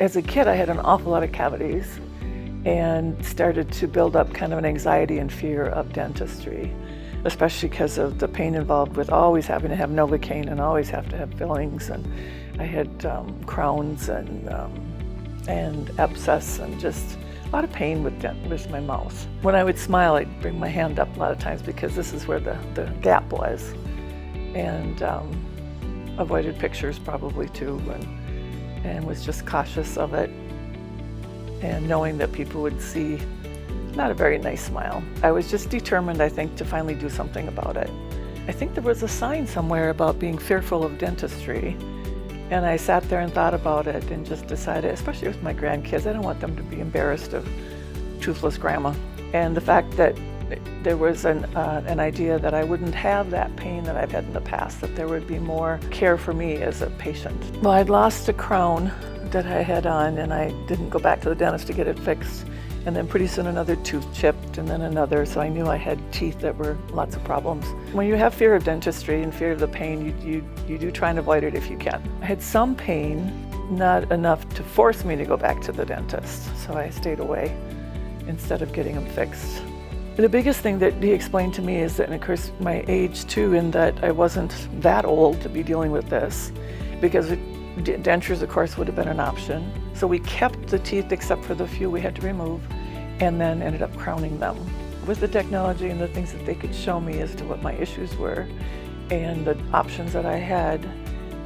As a kid, I had an awful lot of cavities and started to build up kind of an anxiety and fear of dentistry, especially because of the pain involved with always having to have Novocaine and always have to have fillings. And I had crowns and abscess and just a lot of pain with my mouth. When I would smile, I'd bring my hand up a lot of times because this is where the gap was, and avoided pictures probably too, and was just cautious of it, and knowing that people would see not a very nice smile. I was just determined, I think, to finally do something about it. I think there was a sign somewhere about being fearful of dentistry, and I sat there and thought about it and just decided, especially with my grandkids, I don't want them to be embarrassed of toothless grandma. And the fact that there was an idea that I wouldn't have that pain that I've had in the past, that there would be more care for me as a patient. Well, I'd lost a crown that I had on, and I didn't go back to the dentist to get it fixed. And then pretty soon another tooth chipped, and then another, so I knew I had teeth that were lots of problems. When you have fear of dentistry and fear of the pain, you do try and avoid it if you can. I had some pain, not enough to force me to go back to the dentist, so I stayed away instead of getting them fixed. The biggest thing that he explained to me is that, and of course my age too, in that I wasn't that old to be dealing with this, because dentures of course would have been an option. So we kept the teeth except for the few we had to remove, and then ended up crowning them. With the technology and the things that they could show me as to what my issues were and the options that I had,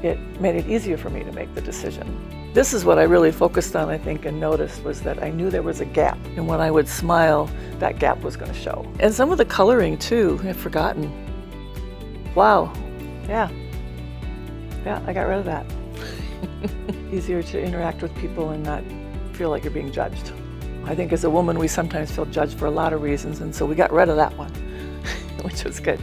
it made it easier for me to make the decision. This is what I really focused on, I think, and noticed, was that I knew there was a gap, and when I would smile, that gap was going to show. And some of the coloring too, I've forgotten. Wow, yeah, I got rid of that. Easier to interact with people and not feel like you're being judged. I think as a woman, we sometimes feel judged for a lot of reasons, and so we got rid of that one, which was good.